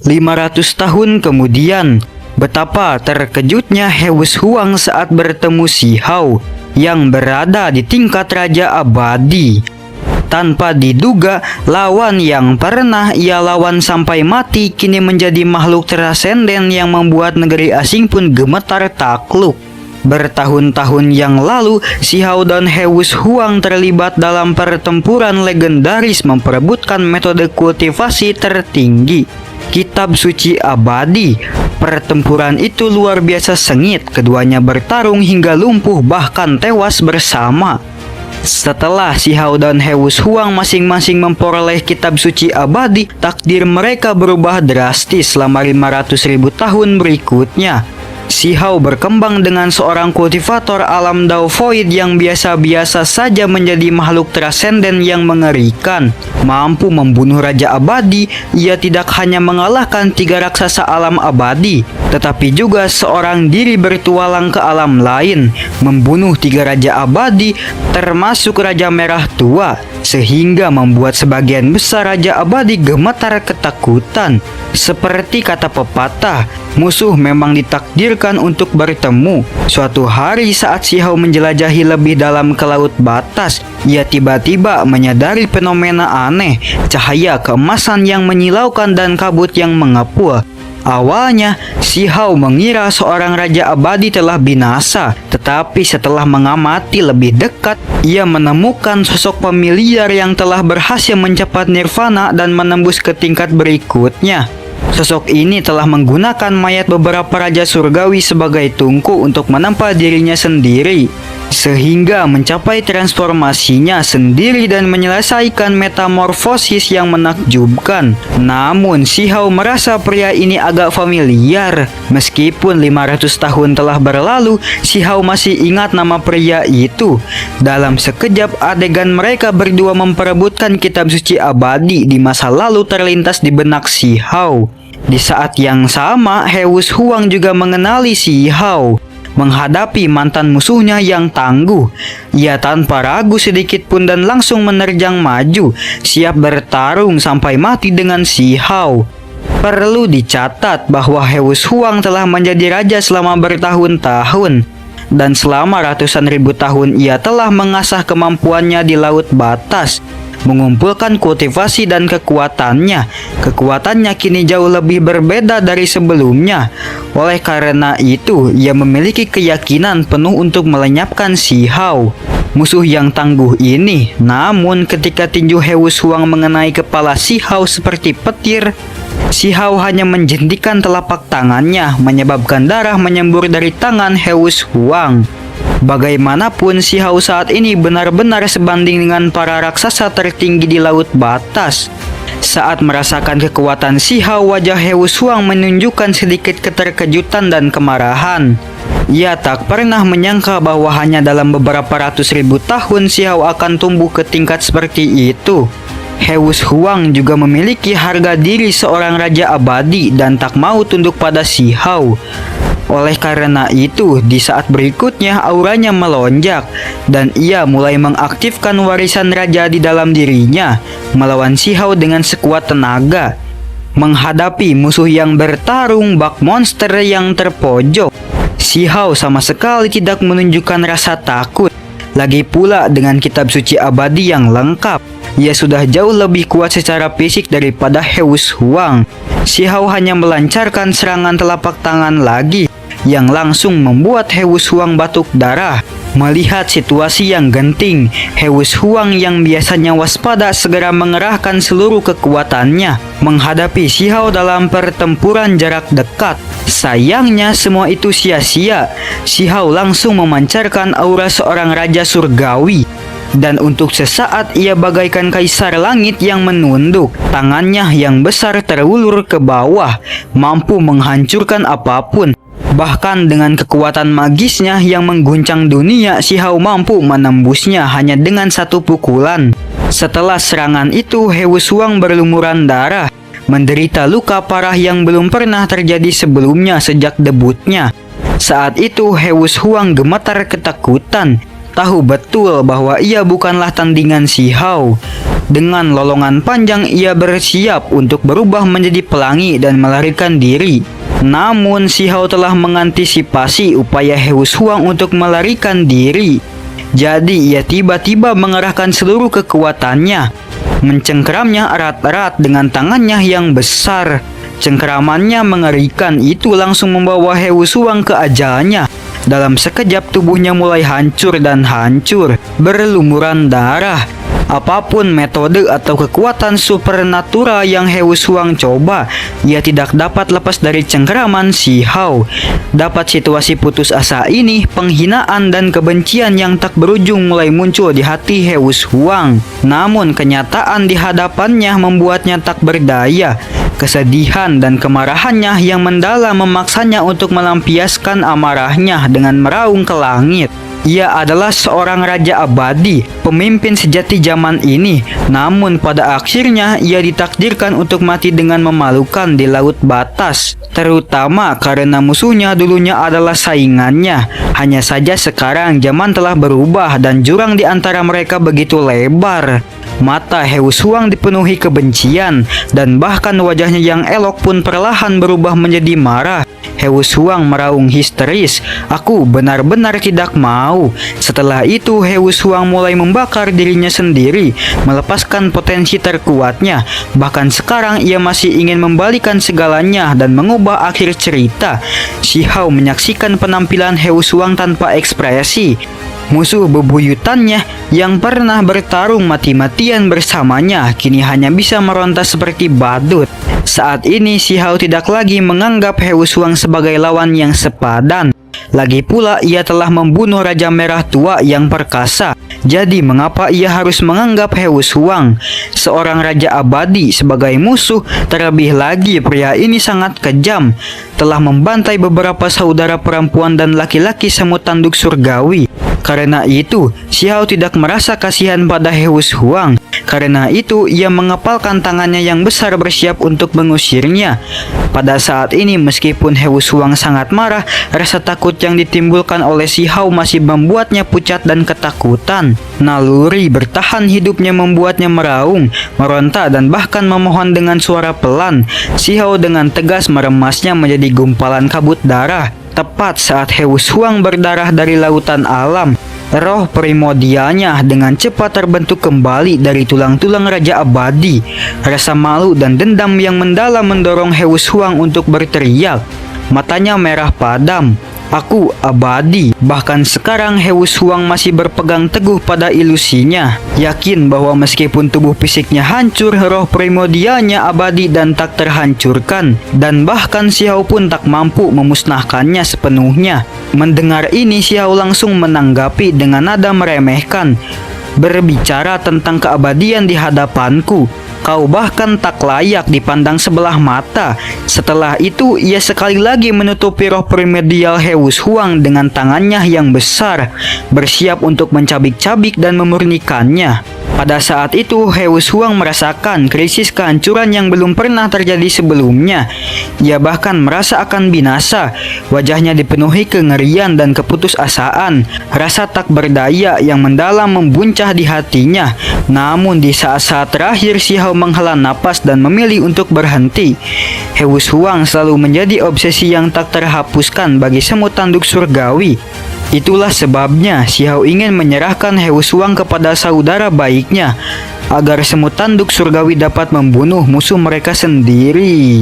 500 tahun kemudian, betapa terkejutnya Hewus Huang saat bertemu Si Hao yang berada di tingkat Raja Abadi. Tanpa diduga, lawan yang pernah ia lawan sampai mati kini menjadi makhluk transenden yang membuat negeri asing pun gemetar takluk. Bertahun-tahun yang lalu, Si Hao dan Hewus Huang terlibat dalam pertempuran legendaris memperebutkan metode kultivasi tertinggi, Kitab Suci Abadi. Pertempuran itu luar biasa sengit, keduanya bertarung hingga lumpuh bahkan tewas bersama. Setelah Si Hao dan Hewus Huang masing-masing memperoleh Kitab Suci Abadi, takdir mereka berubah drastis selama 500.000 tahun berikutnya. Si Hao berkembang dengan seorang kultivator alam Dao Void yang biasa-biasa saja menjadi makhluk transenden yang mengerikan. Mampu membunuh Raja Abadi, ia tidak hanya mengalahkan 3 raksasa alam abadi, tetapi juga seorang diri bertualang ke alam lain, membunuh 3 Raja Abadi, termasuk Raja Merah Tua, sehingga membuat sebagian besar Raja Abadi gemetar ketakutan. Seperti kata pepatah, musuh memang ditakdirkan untuk bertemu. Suatu hari saat Si Hao menjelajahi lebih dalam ke laut batas, ia tiba-tiba menyadari fenomena aneh, cahaya keemasan yang menyilaukan dan kabut yang mengepul. Awalnya, Si Hao mengira seorang Raja Abadi telah binasa, tetapi setelah mengamati lebih dekat, ia menemukan sosok familiar yang telah berhasil mencapai nirvana dan menembus ke tingkat berikutnya. Sosok ini telah menggunakan mayat beberapa raja surgawi sebagai tungku untuk menempa dirinya sendiri, sehingga mencapai transformasinya sendiri dan menyelesaikan metamorfosis yang menakjubkan. Namun Si Hao merasa pria ini agak familiar. Meskipun 500 tahun telah berlalu, Si Hao masih ingat nama pria itu. Dalam sekejap, adegan mereka berdua memperebutkan Kitab Suci Abadi di masa lalu terlintas di benak Si Hao. Di saat yang sama, Hewus Huang juga mengenali Si Hao. Menghadapi mantan musuhnya yang tangguh, ia tanpa ragu sedikit pun dan langsung menerjang maju, siap bertarung sampai mati dengan Si Hao. Perlu dicatat bahwa Hewus Huang telah menjadi raja selama bertahun-tahun, dan selama ratusan ribu tahun ia telah mengasah kemampuannya di laut batas, mengumpulkan kultivasi dan kekuatannya. Kekuatannya kini jauh lebih berbeda dari sebelumnya. Oleh karena itu, ia memiliki keyakinan penuh untuk melenyapkan Si Hao, musuh yang tangguh ini. Namun ketika tinju Hewus Huang mengenai kepala Si Hao seperti petir, Si Hao hanya menjentikan telapak tangannya, menyebabkan darah menyembur dari tangan Hewus Huang. Bagaimanapun, Si Hao saat ini benar-benar sebanding dengan para raksasa tertinggi di laut batas. Saat merasakan kekuatan Si Hao, wajah Hewus Huang menunjukkan sedikit keterkejutan dan kemarahan. Ia tak pernah menyangka bahwa hanya dalam beberapa ratus ribu tahun Si Hao akan tumbuh ke tingkat seperti itu. Hewus Huang juga memiliki harga diri seorang Raja Abadi dan tak mau tunduk pada Si Hao. Oleh karena itu, di saat berikutnya auranya melonjak dan ia mulai mengaktifkan warisan raja di dalam dirinya, melawan Si Hao dengan sekuat tenaga. Menghadapi musuh yang bertarung bak monster yang terpojok, Si Hao sama sekali tidak menunjukkan rasa takut. Lagi pula dengan Kitab Suci Abadi yang lengkap, ia sudah jauh lebih kuat secara fisik daripada Hewus Huang. Si Hao hanya melancarkan serangan telapak tangan lagi, yang langsung membuat Hewus Huang batuk darah. Melihat situasi yang genting, Hewus Huang yang biasanya waspada segera mengerahkan seluruh kekuatannya menghadapi Si Hao dalam pertempuran jarak dekat. Sayangnya semua itu sia-sia. Si Hao langsung memancarkan aura seorang raja surgawi, dan untuk sesaat ia bagaikan kaisar langit yang menunduk. Tangannya yang besar terulur ke bawah, mampu menghancurkan apapun. Bahkan dengan kekuatan magisnya yang mengguncang dunia, Si Hao mampu menembusnya hanya dengan satu pukulan. Setelah serangan itu, Hewus Huang berlumuran darah, menderita luka parah yang belum pernah terjadi sebelumnya sejak debutnya. Saat itu Hewus Huang gemetar ketakutan, tahu betul bahwa ia bukanlah tandingan Si Hao. Dengan lolongan panjang ia bersiap untuk berubah menjadi pelangi dan melarikan diri. Namun Si Hao telah mengantisipasi upaya Heus Huang untuk melarikan diri. Jadi ia tiba-tiba mengerahkan seluruh kekuatannya, mencengkeramnya erat-erat dengan tangannya yang besar. Cengkeramannya mengerikan itu langsung membawa Heus Huang ke ajalnya. Dalam sekejap tubuhnya mulai hancur dan hancur, berlumuran darah. Apapun metode atau kekuatan supernatural yang Heus Huang coba, ia tidak dapat lepas dari cengkeraman Si Hao. Dapat situasi putus asa ini, penghinaan dan kebencian yang tak berujung mulai muncul di hati Heus Huang. Namun kenyataan di hadapannya membuatnya tak berdaya. Kesedihan dan kemarahannya yang mendalam memaksanya untuk melampiaskan amarahnya dengan meraung ke langit. Ia adalah seorang raja abadi, pemimpin sejati zaman ini. Namun pada akhirnya ia ditakdirkan untuk mati dengan memalukan di laut batas. Terutama karena musuhnya dulunya adalah saingannya. Hanya saja sekarang zaman telah berubah dan jurang di antara mereka begitu lebar. Mata Heus Huang dipenuhi kebencian dan bahkan wajahnya yang elok pun perlahan berubah menjadi marah. Heus Huang meraung histeris, "Aku benar-benar tidak mau." Setelah itu Heus Huang mulai membakar dirinya sendiri, melepaskan potensi terkuatnya. Bahkan sekarang ia masih ingin membalikan segalanya dan mengubah akhir cerita. Si Hao menyaksikan penampilan Heus Huang tanpa ekspresi. Musuh bebuyutannya yang pernah bertarung mati-matian bersamanya kini hanya bisa meronta seperti badut. Saat ini Si Hao tidak lagi menganggap Heus Huang sebagai lawan yang sepadan. Lagi pula ia telah membunuh Raja Merah Tua yang perkasa. Jadi mengapa ia harus menganggap Heus Huang, seorang raja abadi, sebagai musuh? Terlebih lagi pria ini sangat kejam, telah membantai beberapa saudara perempuan dan laki-laki semut tanduk surgawi. Karena itu, Si Hao tidak merasa kasihan pada Heus Huang. Karena itu, ia mengepalkan tangannya yang besar bersiap untuk mengusirnya. Pada saat ini, meskipun Heus Huang sangat marah, rasa takut yang ditimbulkan oleh Si Hao masih membuatnya pucat dan ketakutan. Naluri bertahan hidupnya membuatnya meraung, meronta dan bahkan memohon dengan suara pelan. Si Hao dengan tegas meremasnya menjadi gumpalan kabut darah. Tepat saat Heus Huang berdarah dari lautan alam, roh primordialnya dengan cepat terbentuk kembali dari tulang-tulang Raja Abadi. Rasa malu dan dendam yang mendalam mendorong Heus Huang untuk berteriak. Matanya merah padam. "Aku abadi." Bahkan sekarang Heus Huang masih berpegang teguh pada ilusinya, yakin bahwa meskipun tubuh fisiknya hancur, roh primordialnya abadi dan tak terhancurkan, dan bahkan Si Hao pun tak mampu memusnahkannya sepenuhnya. Mendengar ini, Si Hao langsung menanggapi dengan nada meremehkan, "Berbicara tentang keabadian di hadapanku, kau bahkan tak layak dipandang sebelah mata." Setelah itu, ia sekali lagi menutupi roh primordial Heus Huang dengan tangannya yang besar, bersiap untuk mencabik-cabik dan memurnikannya. Pada saat itu, Heus Huang merasakan krisis kehancuran yang belum pernah terjadi sebelumnya. Ia bahkan merasa akan binasa. Wajahnya dipenuhi kengerian dan keputusasaan. Rasa tak berdaya yang mendalam membuncah di hatinya. Namun di saat-saat terakhir, Si Hao menghela napas dan memilih untuk berhenti. Heus Huang selalu menjadi obsesi yang tak terhapuskan bagi semut tanduk surgawi. Itulah sebabnya Si Hao ingin menyerahkan Heus Huang kepada saudara baiknya, agar semut tanduk surgawi dapat membunuh musuh mereka sendiri.